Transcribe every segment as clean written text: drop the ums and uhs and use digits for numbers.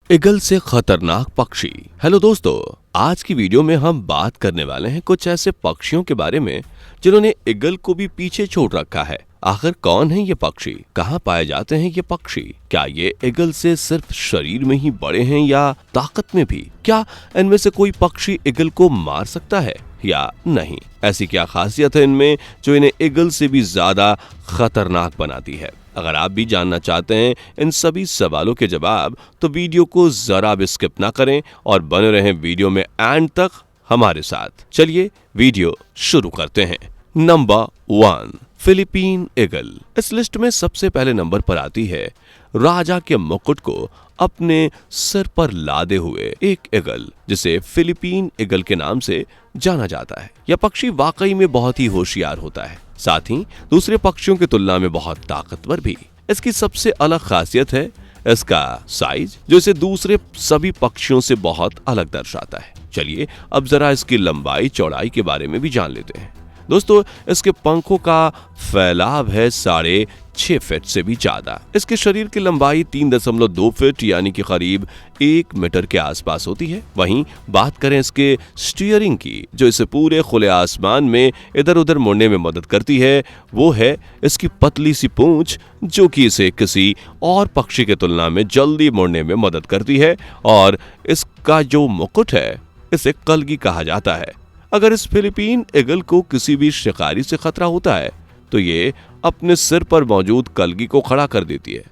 Eagle से खतरनाक पक्षी। हेलो दोस्तों, आज की वीडियो में हम बात करने वाले हैं कुछ ऐसे पक्षियों के बारे में जिन्होंने ईगल को भी पीछे छोड़ रखा है। आखिर कौन है ये पक्षी, कहाँ पाए जाते हैं ये पक्षी, क्या ये ईगल से सिर्फ शरीर में ही बड़े हैं या ताकत में भी? क्या इनमें से कोई पक्षी ईगल को मार सकता है या नहीं? ऐसी क्या खासियत है इनमें जो इन्हें ईगल से भी ज्यादा खतरनाक बनाती है? अगर आप भी जानना चाहते हैं इन सभी सवालों के जवाब, तो वीडियो को जरा भी स्किप ना करें और बने रहें वीडियो में एंड तक हमारे साथ। चलिए वीडियो शुरू करते हैं। Number 1, Philippine eagle. इस लिस्ट में सबसे पहले नंबर पर आती है राजा के मुकुट को अपने सिर पर लादे हुए एक ईगल, जिसे फिलीपीन ईगल के नाम से जाना जाता है। यह पक्षी वाकई में बहुत ही होशियार होता है, साथ ही दूसरे पक्षियों की तुलना में बहुत ताकतवर भी। इसकी सबसे अलग खासियत है इसका साइज, जो इसे दूसरे सभी पक्षियों से बहुत अलग दर्शाता है। चलिए अब जरा इसकी लंबाई चौड़ाई के बारे में भी जान लेते हैं। दोस्तों, इसके पंखों का फैलाव है 6.5 फीट से भी ज्यादा। इसके शरीर की लंबाई 3.2 फीट यानी कि करीब 1 मीटर के आसपास होती है। वहीं बात करें इसके स्टीयरिंग की, जो इसे पूरे खुले आसमान में इधर उधर मुड़ने में मदद करती है, वो है इसकी पतली सी पूंछ, जो कि इसे किसी और पक्षी के तुलना में जल्दी मुड़ने में मदद करती है। और इसका जो मुकुट है, इसे कलगी कहा जाता है। अगर इस फिलीपीन ईगल को किसी भी शिकारी से खतरा होता है तो ये अपने सिर पर मौजूद कलगी को खड़ा कर देती है।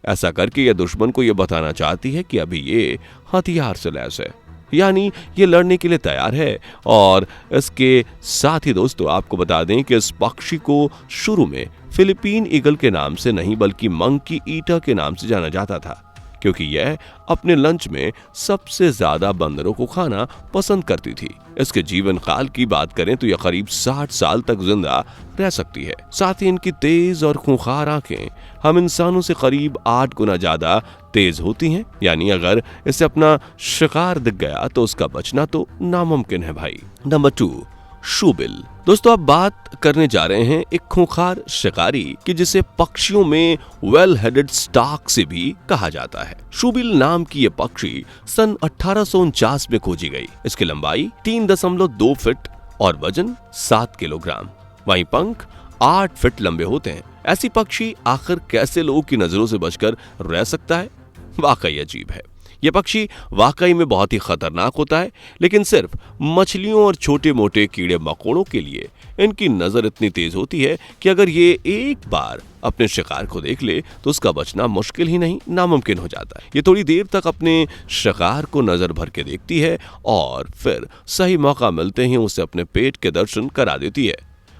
ऐसा करके यह दुश्मन को यह बताना चाहती है कि अभी ये हथियार से लैस है, यानी ये लड़ने के लिए तैयार है। और इसके साथ ही दोस्तों, आपको बता दें कि इस पक्षी को शुरू में फिलीपीन ईगल के नाम से नहीं बल्कि मंकी ईटर के नाम से जाना जाता था, क्योंकि यह अपने लंच में सबसे ज्यादा बंदरों को खाना पसंद करती थी। इसके जीवन काल की बात करें तो यह करीब 60 साल तक जिंदा रह सकती है। साथ ही इनकी तेज और खूंखार आंखें हम इंसानों से करीब 8 गुना ज्यादा तेज होती हैं, यानी अगर इसे अपना शिकार दिख गया तो उसका बचना तो नामुमकिन है भाई। Number 2, shoebill. दोस्तों, अब बात करने जा रहे हैं एक खूंखार शिकारी की, जिसे पक्षियों में वेल हेडेड स्टार्क से भी कहा जाता है। शूबिल नाम की यह पक्षी सन 1849 में खोजी गई। इसकी लंबाई 3.2 फीट और वजन 7 किलोग्राम। वहीं पंख 8 फीट लंबे होते हैं। ऐसी पक्षी आखिर कैसे लोगों की नजरों से बचकर रह सकता है? वाकई अजीब है। यह पक्षी वाकई में बहुत ही खतरनाक होता है, लेकिन सिर्फ मछलियों और छोटे मोटे कीड़े मकोड़ों के लिए इनकी नजर इतनी तेज होती है कि अगर ये एक बार अपने शिकार को देख ले तो उसका बचना मुश्किल ही नहीं, नामुमकिन हो जाता है। ये थोड़ी देर तक अपने शिकार को नजर भर के देखती है और फिर सही मौका मिलते ही उसे अपने पेट के दर्शन करा देती है।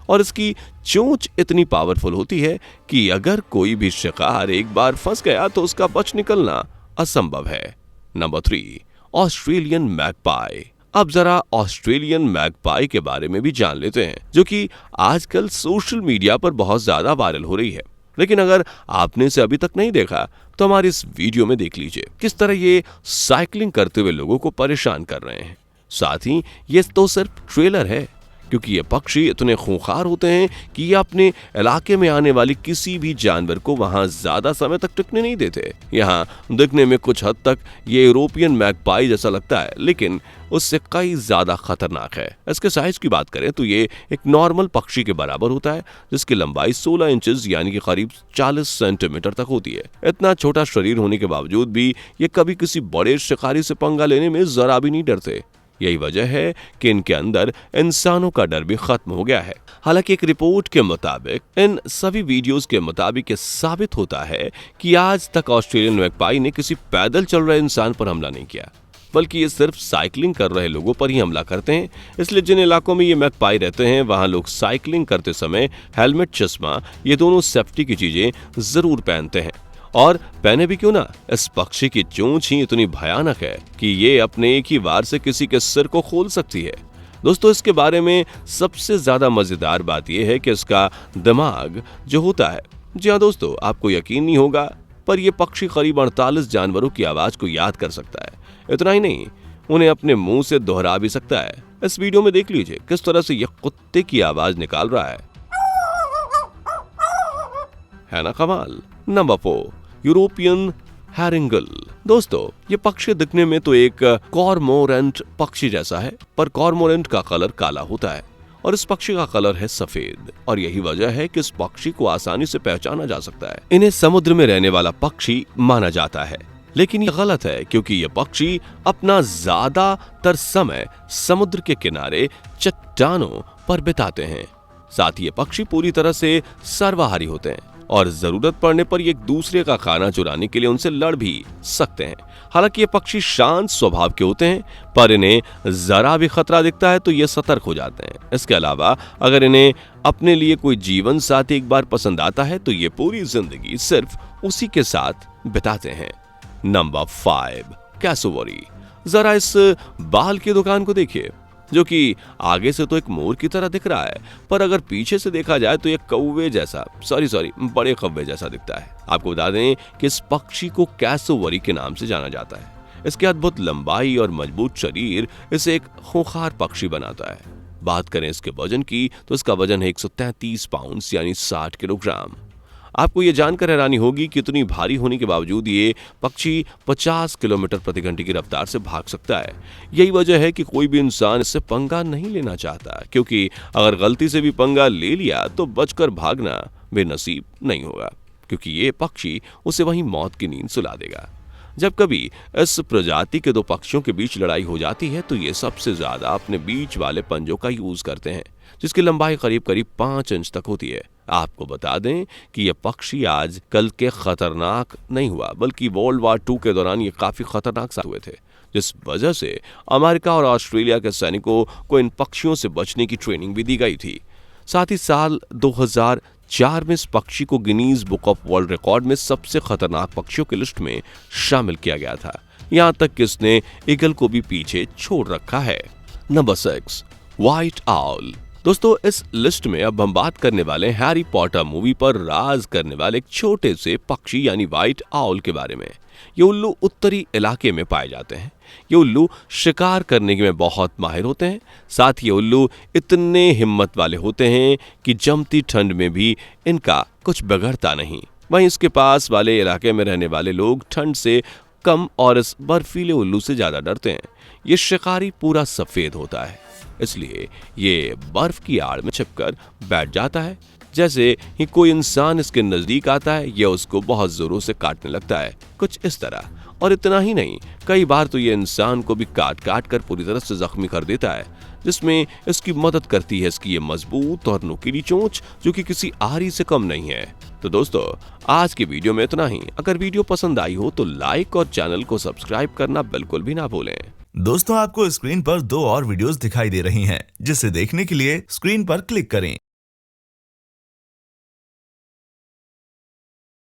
और इसकी चोंच इतनी पावरफुल होती है कि अगर कोई भी शिकार एक बार फंस गया तो उसका बच निकलना असंभव है। Number 3, Australian magpie. अब जरा ऑस्ट्रेलियन मैगपाई के बारे में भी जान लेते हैं, जो कि आजकल सोशल मीडिया पर बहुत ज्यादा वायरल हो रही है। लेकिन अगर आपने इसे अभी तक नहीं देखा तो हमारी इस वीडियो में देख लीजिए किस तरह ये साइकिलिंग करते हुए लोगों को परेशान कर रहे हैं। साथ ही ये तो सिर्फ ट्रेलर है, क्योंकि ये पक्षी इतने खूंखार होते हैं कि ये अपने इलाके में आने वाली किसी भी जानवर को वहां ज्यादा समय तक टिकने नहीं देते। यहाँ दिखने में कुछ हद तक ये यूरोपियन मैगपाई जैसा लगता है, लेकिन उससे कई ज्यादा खतरनाक है। इसके साइज की बात करें तो ये एक नॉर्मल पक्षी के बराबर होता है, जिसकी लंबाई 16 इंचेस यानी कि करीब 40 सेंटीमीटर तक होती है। इतना छोटा शरीर होने के बावजूद भी ये कभी किसी बड़े शिकारी से पंगा लेने में जरा भी नहीं डरते। यही वजह है कि इनके अंदर इंसानों का डर भी खत्म हो गया है। हालांकि एक रिपोर्ट के मुताबिक इन सभी वीडियोस के मुताबिक ये साबित होता है कि आज तक ऑस्ट्रेलियन मैगपाई ने किसी पैदल चल रहे इंसान पर हमला नहीं किया, बल्कि ये सिर्फ साइकिलिंग कर रहे लोगों पर ही हमला करते हैं। इसलिए जिन इलाकों में ये मैगपाई रहते हैं वहां लोग साइकिलिंग करते समय हेलमेट, चश्मा, ये दोनों सेफ्टी की चीजें जरूर पहनते हैं। और पहने भी क्यों ना, इस पक्षी की चोंच ही इतनी भयानक है कि ये अपने एक ही वार से किसी के सिर को खोल सकती है। दोस्तों, इसके बारे में सबसे ज्यादा मजेदार बात यह है कि इसका दिमाग जो होता है, जी हाँ दोस्तों, आपको यकीन नहीं होगा, पर यह पक्षी करीब 48 जानवरों की आवाज को याद कर सकता है। इतना ही नहीं, उन्हें अपने मुंह से दोहरा भी सकता है। इस वीडियो में देख लीजिए किस तरह से यह कुत्ते की आवाज निकाल रहा है ना कमाल। Number 4, European herring gull. दोस्तों, ये पक्षी दिखने में तो एक कॉर्मोरेंट पक्षी जैसा है, पर कॉर्मोरेंट का कलर काला होता है और इस पक्षी का कलर है सफेद। और यही वजह है कि इस पक्षी को आसानी से पहचाना जा सकता है। इन्हें समुद्र में रहने वाला पक्षी माना जाता है, लेकिन ये गलत है क्योंकि ये पक्षी अपना ज्यादातर समय समुद्र के किनारे चट्टानों पर बिताते हैं। साथ ही ये पक्षी पूरी तरह से सर्वाहारी होते हैं और जरूरत पड़ने पर ये एक दूसरे का खाना चुराने के लिए उनसे लड़ भी सकते हैं। हालांकि ये पक्षी शांत स्वभाव के होते हैं, पर इन्हें जरा भी खतरा दिखता है तो ये सतर्क हो जाते हैं। इसके अलावा अगर इन्हें अपने लिए कोई जीवन साथी एक बार पसंद आता है तो ये पूरी जिंदगी सिर्फ उसी के साथ बिताते हैं। Number 5, cassowary. जरा इस बाल की दुकान को देखिए, जो कि आगे से तो एक मोर की तरह दिख रहा है, पर अगर पीछे से देखा जाए तो एक कौवे जैसा बड़े कौवे जैसा दिखता है। आपको बता दें कि इस पक्षी को कैसोवरी के नाम से जाना जाता है। इसकी अद्भुत लंबाई और मजबूत शरीर इसे एक खूंखार पक्षी बनाता है। बात करें इसके वजन की तो इसका वजन है 133 पाउंड यानी 60 किलोग्राम। आपको ये जानकर हैरानी होगी कि इतनी भारी होने के बावजूद ये पक्षी 50 किलोमीटर प्रति घंटे की रफ्तार से भाग सकता है। यही वजह है कि कोई भी इंसान इससे पंगा नहीं लेना चाहता, क्योंकि अगर गलती से भी पंगा ले लिया तो बचकर भागना बेनसीब नहीं होगा, क्योंकि ये पक्षी उसे वहीं मौत की नींद सुला देगा। जब कभी इस प्रजाति के दो पक्षियों के बीच लड़ाई हो जाती है तो ये सबसे ज्यादा अपने बीच वाले पंजों का यूज करते हैं, जिसकी लंबाई करीब 5 इंच तक होती है। आपको बता दें कि यह पक्षी आज कल के खतरनाक नहीं हुआ, बल्कि वर्ल्ड वॉर 2 के दौरान ये काफी खतरनाक साबित हुए थे, जिस वजह से अमेरिका और ऑस्ट्रेलिया के सैनिकों को इन पक्षियों से बचने की ट्रेनिंग भी दी गई थी। साथ ही साल 2004 में इस पक्षी को Guinness book of world record में सबसे खतरनाक पक्षियों की लिस्ट में शामिल किया गया था। यहाँ तक कि इसने ईगल को भी पीछे छोड़ रखा है। Number 6, white owl. दोस्तों, इस लिस्ट में अब हम बात करने वाले हैरी पॉटर मूवी पर राज करने वाले एक छोटे से पक्षी यानी व्हाइट आउल के बारे में। ये उल्लू उत्तरी इलाके में पाए जाते हैं। ये उल्लू शिकार करने में बहुत माहिर होते हैं। साथ ही उल्लू इतने हिम्मत वाले होते हैं कि जमती ठंड में भी इनका कुछ बिगड़ता नहीं। वहीं इसके पास वाले इलाके में रहने वाले लोग ठंड से कम और इस बर्फीले उल्लू से ज्यादा डरते हैं। ये शिकारी पूरा सफेद होता है, इसलिए ये बर्फ की आड़ में छिपकर बैठ जाता है। जैसे ही कोई इंसान इसके नजदीक आता है, यह उसको बहुत जोरों से काटने लगता है, कुछ इस तरह। और इतना ही नहीं, कई बार तो ये इंसान को भी काट काट कर पूरी तरह से जख्मी कर देता है, जिसमें इसकी मदद करती है इसकी ये मजबूत और नुकीली चोंच, जो कि किसी आरी से कम नहीं है। तो दोस्तों, आज की वीडियो में इतना ही। अगर वीडियो पसंद आई हो तो लाइक और चैनल को सब्सक्राइब करना बिल्कुल भी ना भूलें। दोस्तों, आपको स्क्रीन पर 2 और वीडियोस दिखाई दे रही हैं, जिसे देखने के लिए स्क्रीन पर क्लिक करें।